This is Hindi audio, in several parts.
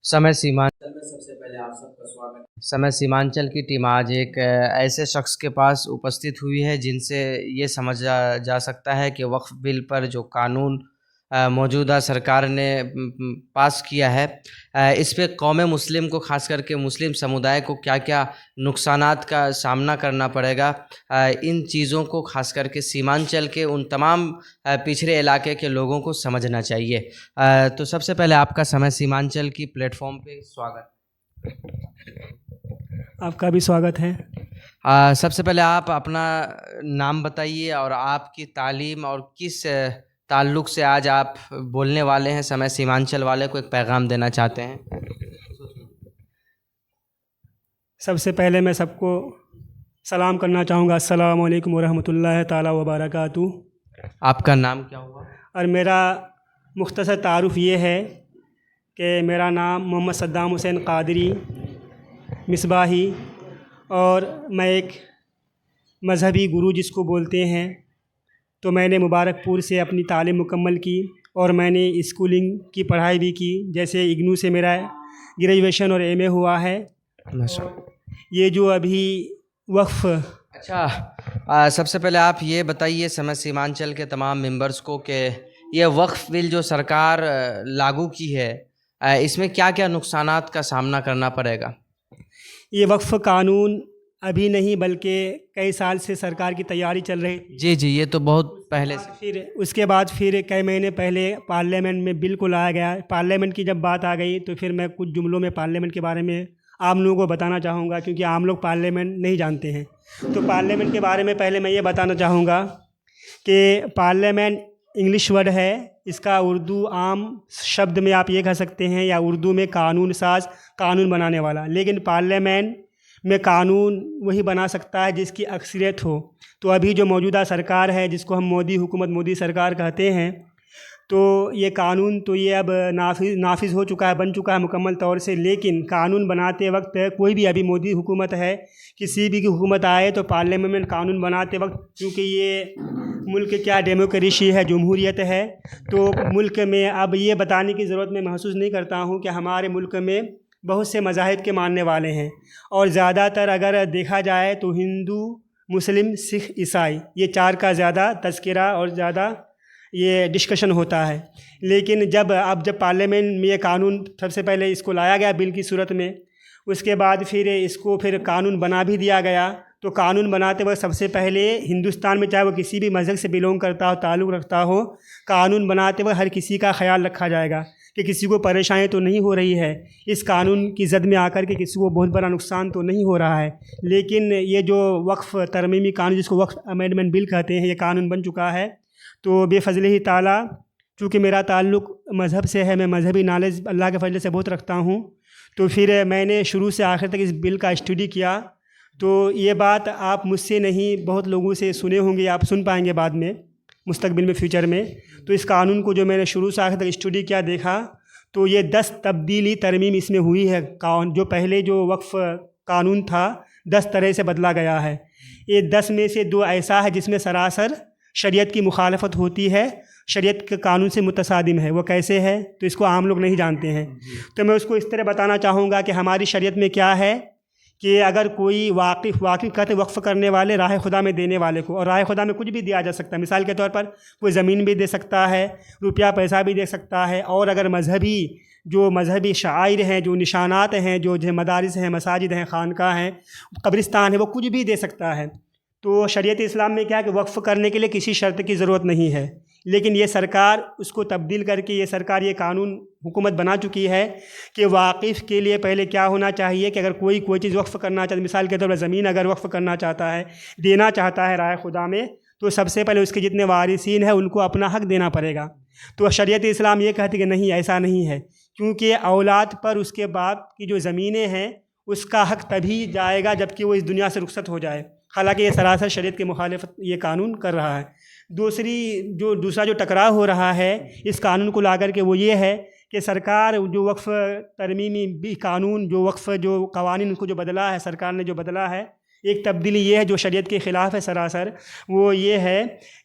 समय सीमांचल में सबसे पहले आप सबका स्वागत है। समय सीमांचल की टीम आज एक ऐसे शख्स के पास उपस्थित हुई है जिनसे ये समझा जा सकता है कि वक्फ बिल पर जो कानून मौजूदा सरकार ने पास किया है, इस पे कौम मुस्लिम को खास करके मुस्लिम समुदाय को क्या क्या नुकसानात का सामना करना पड़ेगा, इन चीज़ों को खास करके सीमांचल के उन तमाम पिछड़े इलाके के लोगों को समझना चाहिए। तो सबसे पहले आपका समय सीमांचल की प्लेटफॉर्म पे स्वागत। आपका भी स्वागत है। सबसे पहले आप अपना नाम बताइए और आपकी तालीम और किस ताल्लुक़ से आज आप बोलने वाले हैं, समय सीमांचल वाले को एक पैगाम देना चाहते हैं। सबसे पहले मैं सबको सलाम करना चाहूँगा, अस्सलामु अलैकुम वरहमतुल्लाहि ताला व बरकातुहू। आपका नाम क्या हुआ? और मेरा मुख्तसर तारुफ़ ये है कि मेरा नाम मोहम्मद सद्दाम हुसैन क़ादरी मिसबाही, और मैं एक मज़हबी गुरु जिसको बोलते हैं। तो मैंने मुबारकपुर से अपनी तालीम मुकम्मल की और मैंने स्कूलिंग की पढ़ाई भी की, जैसे इग्नू से मेरा ग्रेजुएशन और एमए हुआ है। ये जो अभी वक्फ़ अच्छा, सबसे पहले आप ये बताइए समय सीमांचल के तमाम मेंबर्स को कि ये वक्फ बिल जो सरकार लागू की है, इसमें क्या क्या नुकसानात का सामना करना पड़ेगा? ये वक्फ कानून अभी नहीं बल्कि कई साल से सरकार की तैयारी चल रही थी। जी, ये तो बहुत पहले से। फिर उसके बाद फिर कई महीने पहले पार्लियामेंट में बिल को लाया गया। पार्लियामेंट की जब बात आ गई तो फिर मैं कुछ जुमलों में पार्लियामेंट के बारे में आम लोगों को बताना चाहूँगा, क्योंकि आम लोग पार्लियामेंट नहीं जानते हैं। तो पार्लियामेंट के बारे में पहले मैं ये बताना चाहूँगा कि पार्लियामेंट इंग्लिश वर्ड है, इसका उर्दू आम शब्द में आप ये कह सकते हैं या उर्दू में कानून साज, कानून बनाने वाला। लेकिन पार्लियामेंट में कानून वही बना सकता है जिसकी अक्सरियत हो। तो अभी जो मौजूदा सरकार है, जिसको हम मोदी हुकूमत, मोदी सरकार कहते हैं, तो ये कानून तो ये अब नाफिज हो चुका है, बन चुका है मुकम्मल तौर से। लेकिन कानून बनाते वक्त कोई भी, अभी मोदी हुकूमत है, किसी भी की हुकूमत आए तो पार्लियामेंट में कानून बनाते वक्त, क्योंकि ये मुल्क क्या डेमोक्रेसी है, जमहूरियत है, तो मुल्क में अब ये बताने की ज़रूरत मैं महसूस नहीं करता हूँ कि हमारे मुल्क में बहुत से मज़ाहिब के मानने वाले हैं। और ज़्यादातर अगर देखा जाए तो हिंदू, मुस्लिम, सिख, ईसाई, ये चार का ज़्यादा तज़किरा और ज़्यादा ये डिस्कशन होता है। लेकिन जब पार्लियामेंट में ये कानून सबसे पहले इसको लाया गया बिल की सूरत में, उसके बाद फिर इसको फिर कानून बना भी दिया गया। तो कानून बनाते वक्त सबसे पहले हिंदुस्तान में, चाहे वो किसी भी मज़हब से बिलोंग करता हो, ताल्लुक़ रखता हो, कानून बनाते वक्त हर किसी का ख्याल रखा जाएगा कि किसी को परेशानी तो नहीं हो रही है, इस कानून की जद में आकर के किसी को बहुत बड़ा नुकसान तो नहीं हो रहा है। लेकिन ये जो वक्फ़ तरमीमी कानून, जिसको वक्फ़ अमेंडमेंट बिल कहते हैं, ये कानून बन चुका है। तो बेफज़लिही ताला, चूँकि मेरा ताल्लुक़ मज़हब से है, मैं मज़हबी नॉलेज अल्लाह के फजल से बहुत रखता हूँ, तो फिर मैंने शुरू से आखिर तक इस बिल का स्टडी किया। तो ये बात आप मुझसे नहीं, बहुत लोगों से सुने होंगे, आप सुन पाएंगे बाद में मुस्तकबिल में, फ्यूचर में। तो इस कानून को जो मैंने शुरू से आखिर तक स्टडी किया, देखा, तो ये 10 तब्दीली तरमीम इसमें हुई है। जो पहले जो वक्फ़ कानून था 10 तरह से बदला गया है। ये 10 में से 2 ऐसा है जिसमें सरासर शरीयत की मुखालफत होती है, शरीयत के कानून से मुतसादिम है। वो कैसे है तो इसको आम लोग नहीं जानते हैं। तो मैं उसको इस तरह बताना चाहूँगा कि हमारी शरीयत में क्या है कि अगर कोई वाकिफ़ कहते वक्फ़ करने वाले, राह खुदा में देने वाले को, और राह खुदा में कुछ भी दिया जा सकता है। मिसाल के तौर पर कोई ज़मीन भी दे सकता है, रुपया पैसा भी दे सकता है, और अगर मज़हबी शाइर हैं, जो निशानात हैं, जो मदारिस हैं, मसाजिद हैं, खानका हैं, कब्रिस्तान है, वो कुछ भी दे सकता है। तो शरीयत इस्लाम में क्या है कि वक्फ़ करने के लिए किसी शर्त की ज़रूरत नहीं है। लेकिन ये सरकार उसको तब्दील करके, ये सरकार ये कानून हुकूमत बना चुकी है कि वाकिफ़ के लिए पहले क्या होना चाहिए कि अगर कोई चीज़ वक्फ़ करना चाहता, मिसाल के तौर पर ज़मीन अगर वक्फ़ करना चाहता है, देना चाहता है राह खुदा में, तो सबसे पहले उसके जितने वारिसीन हैं उनको अपना हक़ देना पड़ेगा। तो शरीयत इस्लाम ये कहती है कि नहीं, ऐसा नहीं है, क्योंकि औलाद पर उसके बाप की जो ज़मीनें हैं उसका हक़ तभी जाएगा जबकि वो इस दुनिया से रुखसत हो जाए। हालांकि ये सरासर शरीयत की मुखालिफत ये कानून कर रहा है। दूसरा जो टकराव हो रहा है इस कानून को लाकर के, वो ये है कि सरकार जो वक्फ़ तरमीमी भी कानून, जो वक्फ़ जो कवानीन को जो बदला है, सरकार ने जो बदला है, एक तब्दीली ये है जो शरीयत के ख़िलाफ़ है सरासर, वो ये है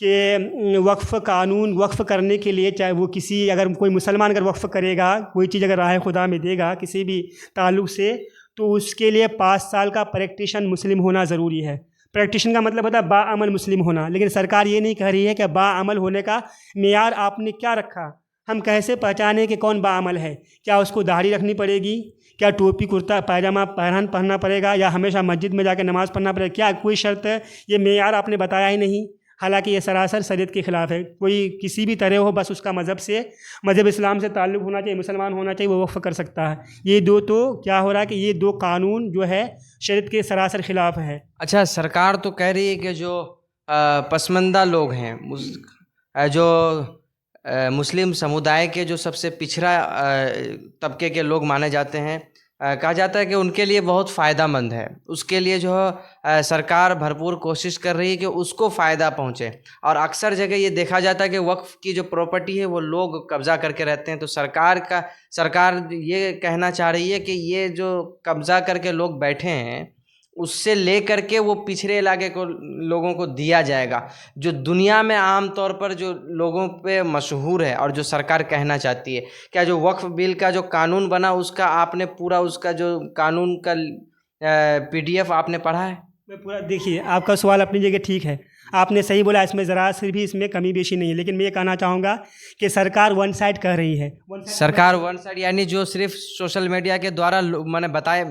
कि वक्फ़ कानून वक्फ़ करने के लिए, चाहे वो किसी, अगर कोई मुसलमान अगर वक्फ़ करेगा, कोई चीज़ अगर राह खुदा में देगा किसी भी ताल्लुक़ से, तो उसके लिए 5 साल का प्रैक्टिशन मुस्लिम होना ज़रूरी है। प्रैक्टिशन का मतलब होता है बाअमल मुस्लिम होना। लेकिन सरकार ये नहीं कह रही है कि बाअमल होने का मेयार आपने क्या रखा, हम कैसे पहचानें कि कौन बाअमल है। क्या उसको दाढ़ी रखनी पड़ेगी, क्या टोपी कुर्ता पैजामा पहनना पड़ेगा, या हमेशा मस्जिद में जाकर नमाज़ पढ़ना पड़ेगा, क्या कोई शर्त है? ये मेयार आपने बताया ही नहीं। हालांकि ये सरासर शरीयत के ख़िलाफ़ है। कोई किसी भी तरह हो, बस उसका मज़हब इस्लाम से ताल्लुक़ होना चाहिए, मुसलमान होना चाहिए, वो वक्फ़ कर सकता है। ये दो, तो क्या हो रहा है कि ये 2 कानून जो है शरीयत के सरासर ख़िलाफ़ है। अच्छा, सरकार तो कह रही है कि जो पसमानदा लोग हैं, जो मुस्लिम समुदाय के जो सबसे पिछड़ा तबके के लोग माने जाते हैं, कहा जाता है कि उनके लिए बहुत फ़ायदामंद है। उसके लिए जो है सरकार भरपूर कोशिश कर रही है कि उसको फ़ायदा पहुँचे। और अक्सर जगह ये देखा जाता है कि वक्फ़ की जो प्रॉपर्टी है वो लोग कब्ज़ा करके रहते हैं। तो सरकार ये कहना चाह रही है कि ये जो कब्ज़ा करके लोग बैठे हैं, उससे ले करके वो पिछड़े इलाके को लोगों को दिया जाएगा, जो दुनिया में आम तौर पर जो लोगों पे मशहूर है और जो सरकार कहना चाहती है। क्या जो वक्फ बिल का जो कानून बना, उसका आपने पूरा उसका जो कानून का PDF आपने पढ़ा है? मैं पूरा, देखिए आपका सवाल अपनी जगह ठीक है, आपने सही बोला, इसमें ज़रा सी भी इसमें कमी बेशी नहीं है। लेकिन मैं ये कहना चाहूँगा कि सरकार वन साइड कह रही है। सरकार वन साइड यानी जो सिर्फ सोशल मीडिया के द्वारा मैंने बताया,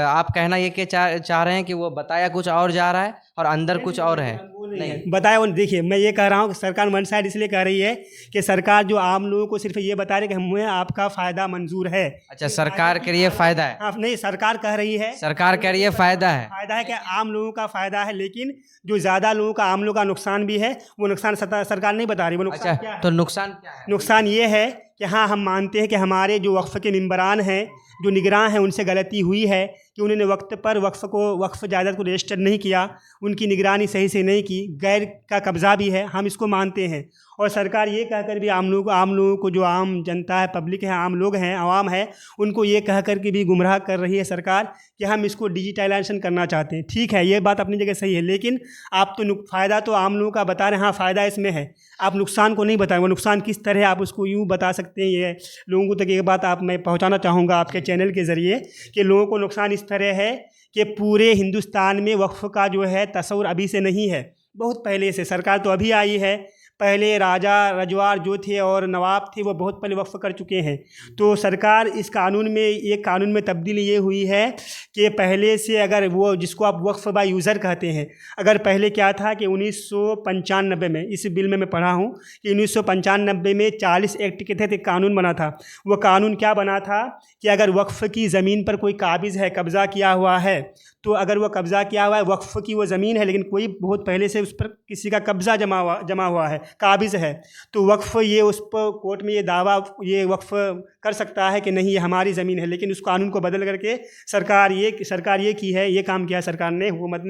आप कहना ये कि चाह रहे हैं कि वो बताया कुछ और जा रहा है और अंदर कुछ और है? नहीं बताया वो। देखिए मैं ये कह रहा हूँ कि सरकार वन साइड इसलिए कह रही है कि सरकार जो आम लोगों को सिर्फ ये बता रही है कि हमें आपका फ़ायदा मंजूर है। अच्छा, सरकार के लिए फ़ायदा है? हाँ, नहीं, सरकार कह रही है, सरकार कह रही है फ़ायदा है। फ़ायदा है कि आम लोगों का फ़ायदा है, लेकिन जो ज़्यादा लोगों का, आम लोगों का नुकसान भी है, वो नुकसान सरकार नहीं बता रही। वो नुकसान अच्छा, क्या है? तो नुकसान क्या है? नुकसान ये है कि हाँ, हम मानते हैं कि हमारे जो वक्फ़ के मेंबरान हैं, जो निगरान हैं, उनसे गलती हुई है कि उन्होंने वक्त पर वक्फ़ जायदाद को रजिस्टर नहीं किया, उनकी निगरानी सही से नहीं की, गैर का कब्ज़ा भी है, हम इसको मानते हैं। और सरकार ये कहकर भी आम लोगों को जो आम जनता है, पब्लिक है, आम लोग हैं, आवाम है, उनको ये कह कर के भी गुमराह कर रही है सरकार कि हम इसको डिजिटलाइजेशन करना चाहते हैं। ठीक है, ये बात अपनी जगह सही है, लेकिन आप तो फ़ायदा तो आम लोगों का बता रहे हैं, हाँ फ़ायदा इसमें है, आप नुकसान को नहीं बताएं। वो नुकसान किस तरह आप उसको यूँ बता सकते हैं, ये लोगों तक ये बात मैं पहुँचाना चाहूँगा आपके चैनल के ज़रिए कि लोगों को नुकसान इस तरह है कि पूरे हिंदुस्तान में वक्फ़ का जो है तस्वुर अभी से नहीं है, बहुत पहले से। सरकार तो अभी आई है, पहले राजा रजवाड़ जो थे और नवाब थे, वो बहुत पहले वक्फ़ कर चुके हैं। तो सरकार इस कानून में, एक कानून में तब्दीली ये हुई है कि पहले से, अगर वो जिसको आप वक्फ़ बाय यूज़र कहते हैं, अगर पहले क्या था कि 1995 में, इस बिल में मैं पढ़ा हूँ कि 1995 में 40 एक्ट के तहत एक कानून बना था। वो कानून क्या बना था कि अगर वक्फ़ की ज़मीन पर कोई काबिज़ है, कब्ज़ा किया हुआ है, तो अगर वो कब्ज़ा किया हुआ है, वक्फ़ की वो ज़मीन है, लेकिन कोई बहुत पहले से उस पर किसी का कब्ज़ा जमा हुआ है, काबिज़ है, तो वक्फ़ ये उस पर कोर्ट में ये दावा ये वक्फ़ कर सकता है कि नहीं, ये हमारी ज़मीन है। लेकिन उस कानून को बदल करके सरकार ये की है, ये काम किया सरकार ने, हुकूमत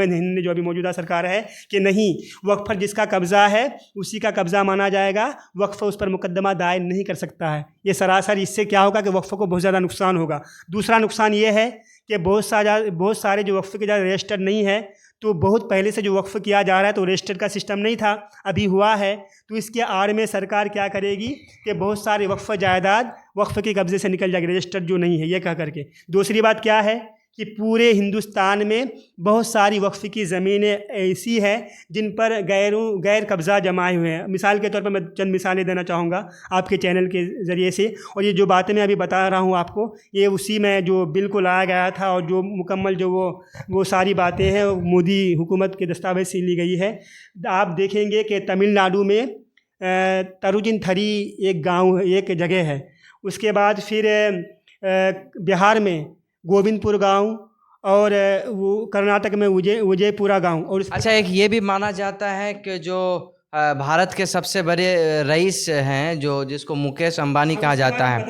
हिंद ने, जो अभी मौजूदा सरकार है, कि नहीं, वक्फ़ पर जिसका कब्ज़ा है उसी का कब्ज़ा माना जाएगा, वक्फ़ उस पर मुकदमा दायर नहीं कर सकता है। ये सरासर, इससे क्या होगा कि वक्फ़ को बहुत ज़्यादा नुकसान होगा। दूसरा नुकसान ये है कि बहुत सारे जो वक्फ़ के ज़्यादा रजिस्टर नहीं है, तो बहुत पहले से जो वक्फ़ किया जा रहा है, तो रजिस्टर का सिस्टम नहीं था, अभी हुआ है। तो इसके आड़ में सरकार क्या करेगी कि बहुत सारे वक्फ़ जायदाद वक्फ़ के कब्ज़े से निकल जाएगी, रजिस्टर जो नहीं है, ये कह करके। दूसरी बात क्या है कि पूरे हिंदुस्तान में बहुत सारी वक्फ़ की ज़मीनें ऐसी हैं जिन पर गैर कब्ज़ा जमाए हुए हैं। मिसाल के तौर पर मैं चंद मिसालें देना चाहूँगा आपके चैनल के ज़रिए से, और ये जो बातें मैं अभी बता रहा हूँ आपको, ये उसी में जो बिल को लाया गया था, और जो मुकम्मल जो वो सारी बातें हैं मोदी हुकूमत के दस्तावेज़ से ली गई है। आप देखेंगे कि तमिलनाडु में तरुजिन थरी एक गाँव, एक जगह है। उसके बाद फिर बिहार में गोविंदपुर गांव, और वो कर्नाटक में विजयपुरा गांव। और अच्छा, एक ये भी माना जाता है कि जो भारत के सबसे बड़े रईस हैं, जो जिसको मुकेश अंबानी कहा जाता है,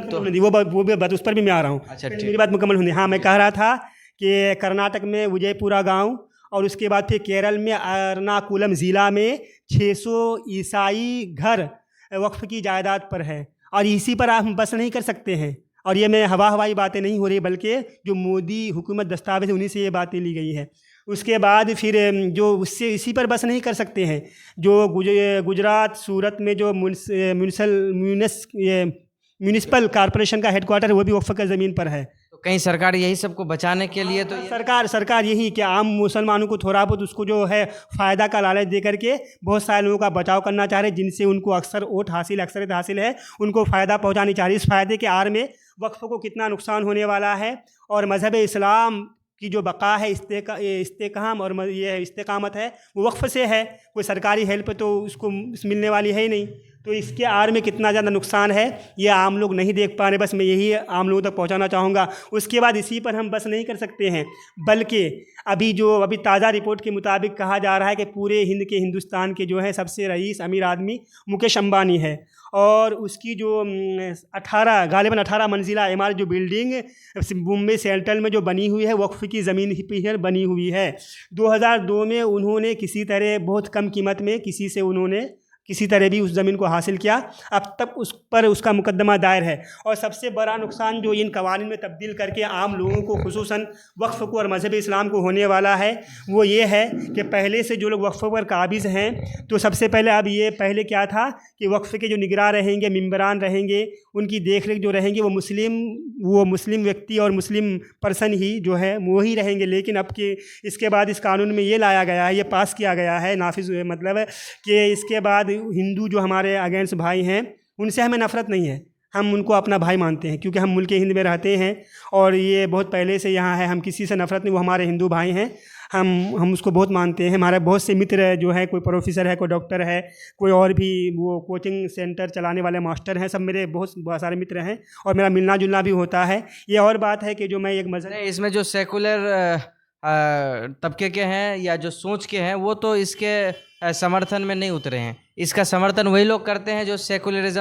तो वो बात उस पर भी मैं आ रहा हूँ। अच्छा, मेरी बात मुकम्मल होनी। हाँ, मैं कह रहा था कि कर्नाटक में विजयपुरा गांव, और उसके बाद फिर केरल में एर्नाकुलम ज़िला में 600 ईसाई घर वक्फ़ की जायदाद पर है। और इसी पर आप बस नहीं कर सकते हैं, और ये मैं हवाई बातें नहीं हो रही, बल्कि जो मोदी हुकूमत दस्तावेज उन्हीं से ये बातें ली गई है। उसके बाद फिर जो उससे इसी पर बस नहीं कर सकते हैं, जो गुजरात सूरत में जो म्यूनिसिपल कॉरपोरेशन का हेडक्वार्टर है वो भी वक्फ की ज़मीन पर है। तो कहीं सरकार यही सबको बचाने के लिए तो सरकार यही कि आम मुसलमानों को थोड़ा बहुत उसको जो है फ़ायदा का लालच दे करके बहुत सारे लोगों का बचाव करना चाह रहे हैं, जिनसे उनको अक्सरियत हासिल है, उनको फ़ायदा पहुंचानी चाह रही है। इस फ़ायदे के आड़ में वक्फ को कितना नुकसान होने वाला है और मज़हब इस्लाम की जो बका है, इस्तेकाम और ये इस्तेकामत है, वो वक्फ से है। कोई सरकारी हेल्प तो उसको मिलने वाली है ही नहीं। तो इसके आड़ में कितना ज़्यादा नुकसान है ये आम लोग नहीं देख पा रहे। बस मैं यही आम लोगों तक पहुंचाना चाहूँगा। उसके बाद इसी पर हम बस नहीं कर सकते हैं, बल्कि अभी ताज़ा रिपोर्ट के मुताबिक कहा जा रहा है कि पूरे हिंदुस्तान के जो है सबसे रईस अमीर आदमी मुकेश अंबानी है, और उसकी जो 18 मंजिला इमारत जो बिल्डिंग मुंबई सेंट्रल में जो बनी हुई है, वक्फ की ज़मीन पर बनी हुई है। 2002 में उन्होंने किसी तरह बहुत कम कीमत में किसी तरह भी उस ज़मीन को हासिल किया। अब तक उस पर उसका मुकदमा दायर है। और सबसे बड़ा नुकसान जो इन कवानीन में तब्दील करके आम लोगों को, खुसूसन वक्फ को और मज़हब इस्लाम को होने वाला है, वो ये है कि पहले से जो लोग वक्फ पर काबिज़ हैं, तो सबसे पहले अब ये पहले क्या था कि वक्फ के जो निगरान रहेंगे, मेंबरान रहेंगे, उनकी देख रेख जो रहेंगे वो मुस्लिम व्यक्ति और मुस्लिम पर्सन ही जो है वो ही रहेंगे। लेकिन अब के इसके बाद इस कानून में ये लाया गया है, ये पास किया गया है, नाफिज मतलब है कि इसके बाद हिंदू जो हमारे अगेंस्ट भाई हैं, उनसे हमें नफ़रत नहीं है, हम उनको अपना भाई मानते हैं, क्योंकि हम मुल्क हिंद में रहते हैं और ये बहुत पहले से यहाँ है। हम किसी से नफ़रत नहीं, वो हमारे हिंदू भाई हैं, हम उसको बहुत मानते हैं। हमारे बहुत से मित्र जो है, कोई प्रोफेसर है, कोई डॉक्टर है, कोई और भी वो कोचिंग सेंटर चलाने वाले मास्टर हैं, सब मेरे बहुत सारे मित्र हैं और मेरा मिलना जुलना भी होता है। ये और बात है कि जो मैं एक मज़हब, इसमें जो सेकुलर तबके के हैं या जो सोच के हैं, वो तो इसके समर्थन में नहीं उतरे हैं। इसका समर्थन वही लोग करते हैं जो सेकुलरिज्म